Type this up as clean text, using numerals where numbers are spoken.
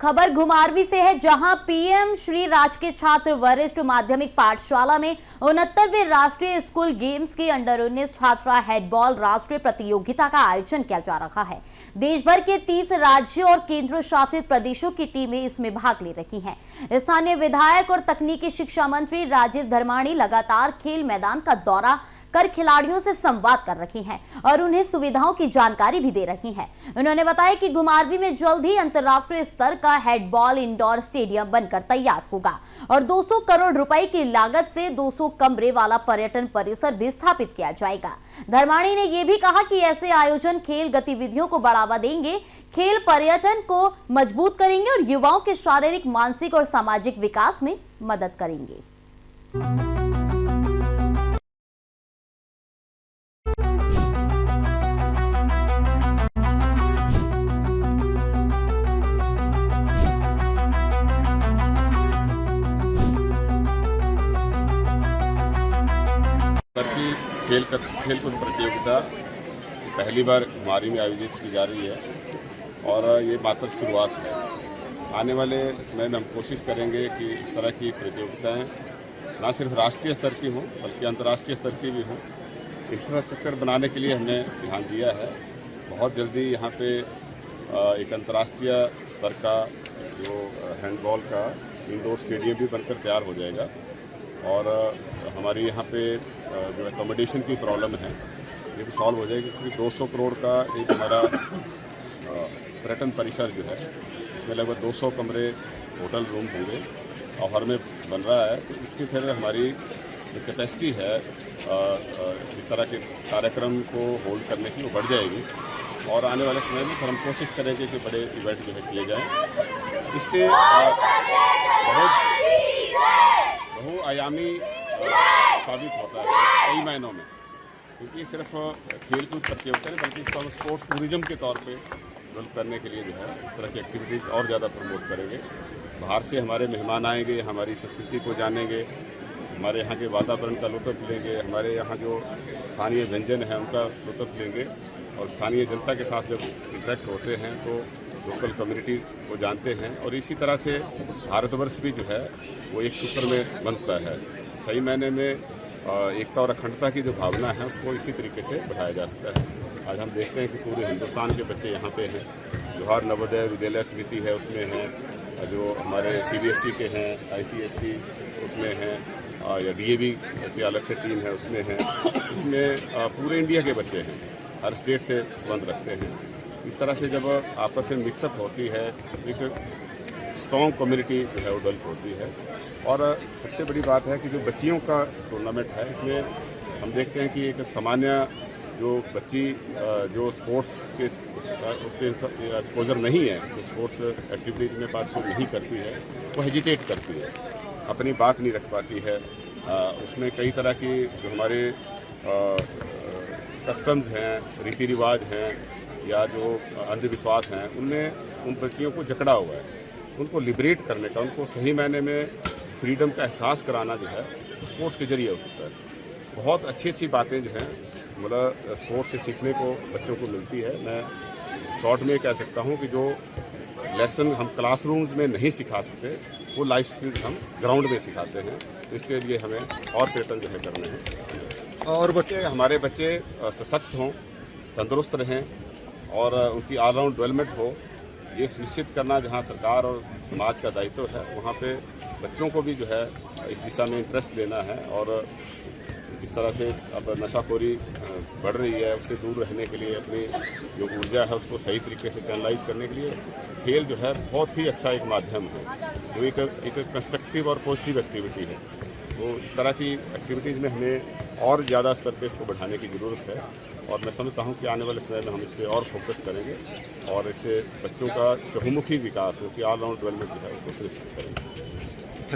खबर घुमारवी से है, जहां पीएम श्री राजकीय छात्र वरिष्ठ माध्यमिक पाठशाला में 69वें राष्ट्रीय स्कूल गेम्स की अंडर 19 छात्रा हेडबॉल राष्ट्रीय प्रतियोगिता का आयोजन किया जा रहा है। देश भर के 30 राज्यों और केंद्र शासित प्रदेशों की टीमें इसमें भाग ले रही हैं। स्थानीय विधायक और तकनीकी शिक्षा मंत्री राजेश धर्माणी लगातार खेल मैदान का दौरा कर खिलाड़ियों से संवाद कर रही हैं और उन्हें सुविधाओं की जानकारी भी दे रही हैं। उन्होंने बताया कि घुमारवी में जल्द ही अंतर्राष्ट्रीय स्तर का हेडबॉल इंडोर स्टेडियम बनकर तैयार होगा और 200 करोड़ रुपए की लागत से 200 कमरे वाला पर्यटन परिसर भी स्थापित किया जाएगा। धर्माणी ने यह भी कहा कि ऐसे आयोजन खेल गतिविधियों को बढ़ावा देंगे, खेल पर्यटन को मजबूत करेंगे और युवाओं के शारीरिक, मानसिक और सामाजिक विकास में मदद करेंगे। खेलकूद प्रतियोगिता पहली बार घुमारवी में आयोजित की जा रही है और ये मात्र शुरुआत है। आने वाले समय में हम कोशिश करेंगे कि इस तरह की प्रतियोगिताएं ना सिर्फ राष्ट्रीय स्तर की हों बल्कि अंतर्राष्ट्रीय स्तर की भी हों। इंफ्रास्ट्रक्चर बनाने के लिए हमने ध्यान दिया है। बहुत जल्दी यहाँ पे एक अंतर्राष्ट्रीय स्तर का जो हैंडबॉल का इंडोर स्टेडियम भी बनकर तैयार हो जाएगा और हमारी यहाँ पे जो एकोमोडेशन की प्रॉब्लम है ये भी सॉल्व हो जाएगी, क्योंकि 200 करोड़ का एक हमारा पर्यटन परिसर जो है इसमें लगभग 200 कमरे होटल रूम होंगे और हर में बन रहा है। तो इससे फिर हमारी जो कैपेसिटी है इस तरह के कार्यक्रम को होल्ड करने की वो बढ़ जाएगी और आने वाले समय में फिर हम कोशिश करेंगे कि बड़े इवेंट जो है किए जाएँ। इससे बहुआयामी साबित होता है कई मायनों में, क्योंकि सिर्फ खेलकूद प्रतियोगिता नहीं बल्कि इसको हम स्पोर्ट्स टूरिज्म के तौर पे डेवलप करने के लिए जो है इस तरह की एक्टिविटीज़ और ज़्यादा प्रमोट करेंगे। बाहर से हमारे मेहमान आएंगे, हमारी संस्कृति को जानेंगे, हमारे यहाँ के वातावरण का लुत्फ़ लेंगे, हमारे यहाँ जो स्थानीय व्यंजन हैं उनका लुत्फ़ लेंगे और स्थानीय जनता के साथ जब इंटरेक्ट होते हैं तो लोकल कम्युनिटीज़ को जानते हैं और इसी तरह से भारतवर्ष भी जो है वो एक सूत्र में बंधता है। सही मायने में एकता और अखंडता की जो भावना है उसको इसी तरीके से बढ़ाया जा सकता है। आज हम देखते हैं कि पूरे हिंदुस्तान के बच्चे यहाँ पे हैं। जवाहर नवोदय विद्यालय समिति है उसमें हैं, जो हमारे CBSE के हैं, ICSE उसमें हैं या DAV की अलग से टीम है उसमें हैं। इसमें पूरे इंडिया के बच्चे हैं, हर स्टेट से संबंध रखते हैं। इस तरह से जब आपस में मिक्सअप होती है एक स्ट्रॉन्ग कम्युनिटी जो है वो डेवलप होती है। और सबसे बड़ी बात है कि जो बच्चियों का टूर्नामेंट है इसमें हम देखते हैं कि एक सामान्य जो बच्ची जो स्पोर्ट्स के उसके एक्सपोजर नहीं है, जो स्पोर्ट्स एक्टिविटीज़ में पार्टिसिपेट नहीं करती है, वो हेजिटेट करती है, अपनी बात नहीं रख पाती है। उसमें कई तरह की जो हमारे कस्टम्स हैं, रीति रिवाज हैं या जो अंधविश्वास हैं उनमें उन बच्चियों को जकड़ा हुआ है। उनको लिबरेट करने का, उनको सही मायने में फ्रीडम का एहसास कराना जो है स्पोर्ट्स के जरिए हो सकता है। बहुत अच्छी अच्छी बातें जो हैं मतलब स्पोर्ट्स से सीखने को बच्चों को मिलती है। मैं शॉर्ट में कह सकता हूं कि जो लेसन हम क्लासरूम्स में नहीं सिखा सकते वो लाइफ स्किल्स हम ग्राउंड में सिखाते हैं। तो इसके लिए हमें और प्रयत्न जो है करने हैं और हमारे बच्चे सशक्त हों, तंदुरुस्त रहें और उनकी ऑलराउंड डेवलपमेंट हो, ये सुनिश्चित करना जहाँ सरकार और समाज का दायित्व है वहाँ पे बच्चों को भी जो है इस दिशा में इंटरेस्ट लेना है। और जिस तरह से अब नशाखोरी बढ़ रही है उससे दूर रहने के लिए अपनी जो ऊर्जा है उसको सही तरीके से चैनलाइज करने के लिए खेल जो है बहुत ही अच्छा एक माध्यम है, जो एक कंस्ट्रक्टिव और पॉजिटिव एक्टिविटी है। तो इस तरह की एक्टिविटीज़ में हमें और ज़्यादा स्तर पे इसको बढ़ाने की ज़रूरत है और मैं समझता हूँ कि आने वाले समय में हम इस पर और फोकस करेंगे और इससे बच्चों का चहुमुखी विकास, उनकी ऑलराउंड डेवलपमेंट जो है उसको सुनिश्चित करेंगे।